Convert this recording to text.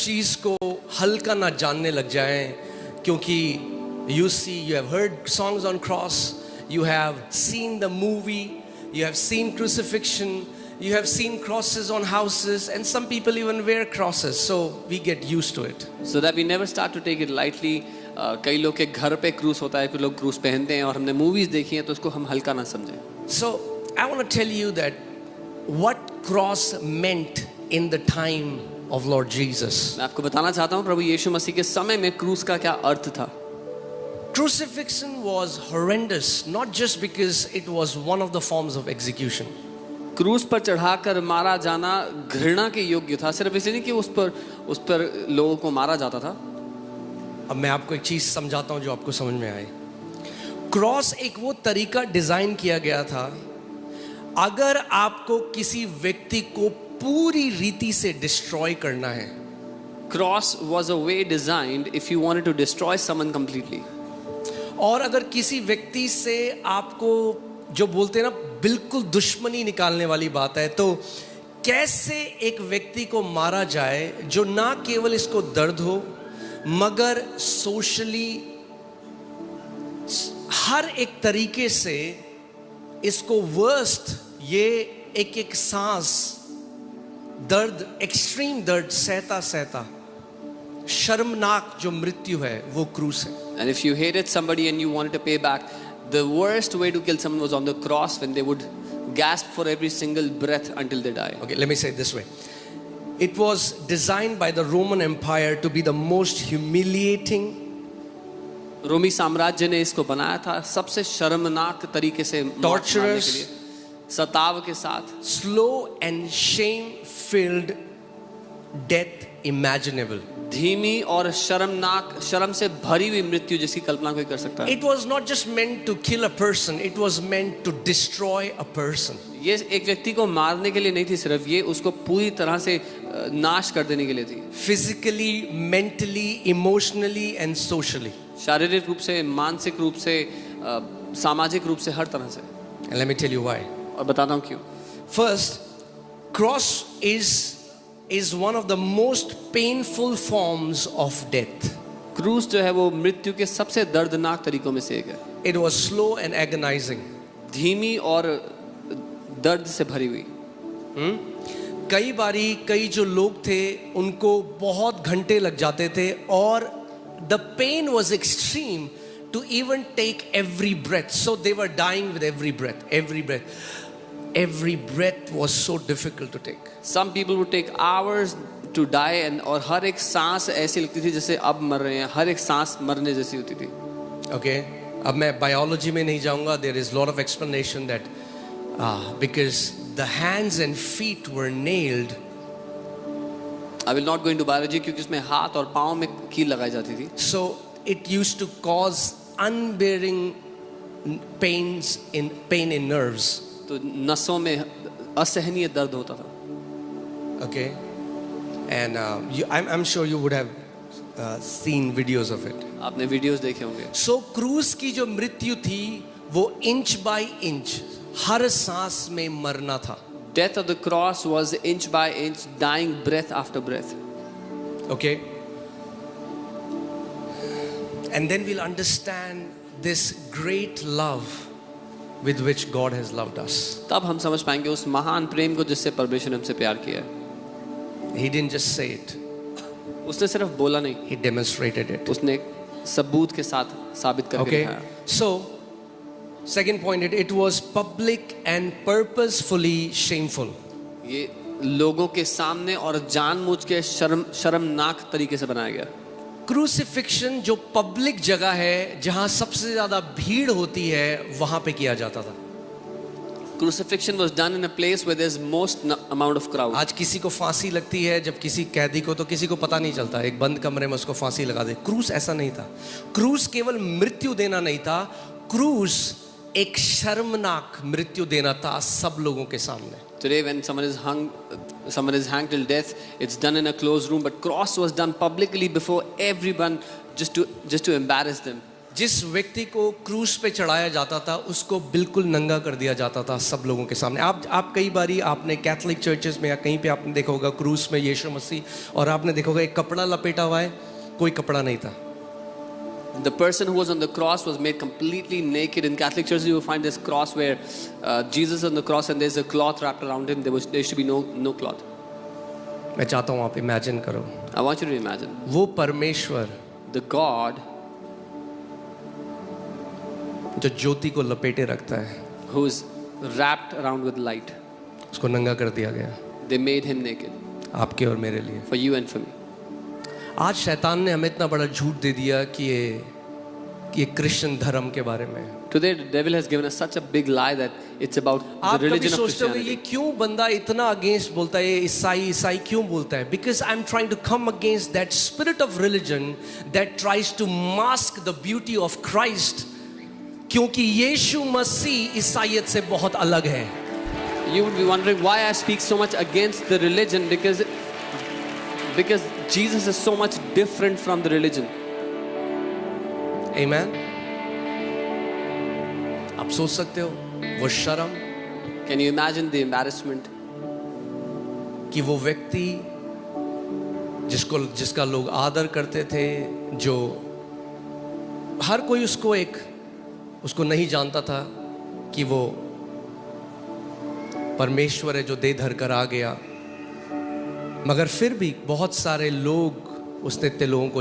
चीज को हल्का ना जानने लग जाएं, क्योंकि you see, you have heard songs on cross, you have seen the movie, you have seen crucifixion, you have seen crosses on houses, and some people even wear crosses, so we get used to it. So that we never start to take it lightly. कई लोग के घर पे क्रूस होता है, कुछ लोग क्रूस पहनते हैं और हमने मूवीज देखी हैं तो उसको हम हल्का ना समझें. So I want to tell you that what cross meant in the time of Lord Jesus. मैं आपको बताना चाहता हूँ प्रभु यीशु मसीह के समय में क्रूस का क्या अर्थ था. Crucifixion was horrendous, not just because it was one of the forms of execution. क्रूस पर चढ़ाकर मारा जाना घृणा के योग्य था, सिर्फ इसलिए नहीं कि उस पर लोगों को मारा जाता था. अब मैं आपको एक चीज समझाता हूं जो आपको समझ में आए. क्रॉस एक वो तरीका डिजाइन किया गया था, अगर आपको किसी व्यक्ति को पूरी रीति से डिस्ट्रॉय करना है. Cross was a way designed if you wanted to destroy someone completely. और अगर किसी व्यक्ति से आपको जो बोलते हैं ना बिल्कुल दुश्मनी निकालने वाली बात है, तो कैसे एक व्यक्ति को मारा जाए जो ना केवल इसको दर्द हो मगर सोशली हर एक तरीके से इसको वर्स्ट, ये एक सांस दर्द, एक्सट्रीम दर्द सहता सहता शर्मनाक जो मृत्यु है वो क्रूस है. And if you hated somebody and you wanted to pay back, the worst way to kill someone was on the cross, when they would gasp for every single breath until they die. Okay, let me say it this way. It was designed by the Roman Empire to be the most humiliating. रोमी साम्राज्य ने इसको बनाया था सबसे शर्मनाक तरीके से torturous, मारने के लिए, सताव के साथ, slow and shame-filled death imaginable. धीमी और शर्म से भरी हुई मृत्यु जिसकी कल्पना कोई कर सकता है. It was not just meant to kill a person, it was meant to destroy a person. ये एक व्यक्ति को मारने के लिए नहीं थी सिर्फ, ये उसको पूरी तरह से नाश कर देने के लिए थी. Physically, mentally, emotionally and socially. शारीरिक रूप से, मानसिक रूप से, सामाजिक रूप से, हर तरह से. And let me tell you why. और बताता हूँ क्यों. First, cross is one of the most painful forms of death. क्रूस जो है वो मृत्यु के सबसे दर्दनाक तरीकों में से एक है. It was slow and agonizing. धीमी और दर्द से भरी हुई. कई बारी कई जो लोग थे उनको बहुत घंटे लग जाते थे, और the pain was extreme to even take every breath. So they were dying with every breath. Every breath was so difficult to take. Some people would take hours to die, and और हर एक सांस ऐसी लगती थी जैसे अब मर रहे हैं, हर एक सांस मरने जैसी होती थी. Okay, अब मैं biology में नहीं जाऊंगा. There is lot of explanation that because the hands and feet were nailed. I will not go into biology क्योंकि उसमें हाथ और पाँव में कील लगाई जाती थी. So it used to cause unbearing pain in nerves. तो नसों में असहनीय दर्द होता था. Okay, and I'm sure you would have seen videos of it. आपने वीडियोस देखे होंगे. So क्रूस की जो मृत्यु थी वो इंच बाय इंच हर सांस में मरना था. Death of the cross was inch by inch, dying breath after breath. Okay, and then we'll understand this great love with which God has loved us. तब हम समझ पाएंगे उस महान प्रेम को जिससे परमेश्वर ने हमसे प्यार किया है. He didn't just say it. उसने सिर्फ बोला नहीं, He demonstrated it. उसने सबूत के साथ साबित करके Okay, दिखाया. so second point, it was public and purposefully shameful. ये लोगों के सामने और जानबूझ के शर्मनाक तरीके से बनाया गया. क्रूसिफिक्शन जो पब्लिक जगह है जहां सबसे ज्यादा भीड़ होती है वहां पे किया जाता था. Crucifixion was done in a place where there's most amount of crowd. आज किसी को फांसी लगती है, जब किसी कैदी को, तो किसी को पता नहीं चलता, एक बंद कमरे में उसको फांसी लगा दे. क्रूस ऐसा नहीं था. क्रूस केवल मृत्यु देना नहीं था, क्रूस एक शर्मनाक मृत्यु देना था सब लोगों के सामने. Today when someone is hanged till death, it's done in a closed room, but cross was done publicly before everyone, just to embarrass them. जिस व्यक्ति को क्रूस पे चढ़ाया जाता था उसको बिल्कुल नंगा कर दिया जाता था सब लोगों के सामने। आप कई बारी आपने कैथोलिक चर्चेस में या कहीं पे आपने देखा होगा क्रूस में यीशु मसीह, और आपने देखा होगा एक कपड़ा लपेटा हुआ है, कोई कपड़ा नहीं था। The person who was on the cross was made completely naked. In Catholic churches, you will find this cross where Jesus on the cross and there's a cloth wrapped around him. There should be no cloth. मैं चाहता हूँ आप imagine करो, I want you to imagine वो परमेश्वर the God जो ज्योति को लपेटे रखता है, who is wrapped around with light. उसको नंगा कर दिया गया They made him naked आपके और मेरे लिए। for you and for me. आज शैतान ने हमें इतना बड़ा झूठ दे दिया कि ये क्रिश्चियन धर्म के बारे में। Today, the devil has given us such a big lie that it's about आप the कभी religion of सोचते हो कि ये Christianity. क्यों बंदा इतना अगेंस्ट बोलता है, ये ईसाई क्यों बोलता है? Because I am trying to come against that spirit of religion that tries to mask the beauty of Christ, क्योंकि यीशु मसीह ईसाईयत से बहुत अलग है। You would be wondering why I speak so much against the religion, because Jesus is so much different from the religion. आमीन। आप सोच सकते हो वो शर्म Can you imagine the embarrassment? कि वो व्यक्ति जिसका लोग आदर करते थे, जो हर कोई उसको नहीं जानता था कि वो परमेश्वर है जो दे धर कर आ गया, मगर फिर भी बहुत सारे लोग उसने इतने लोगों को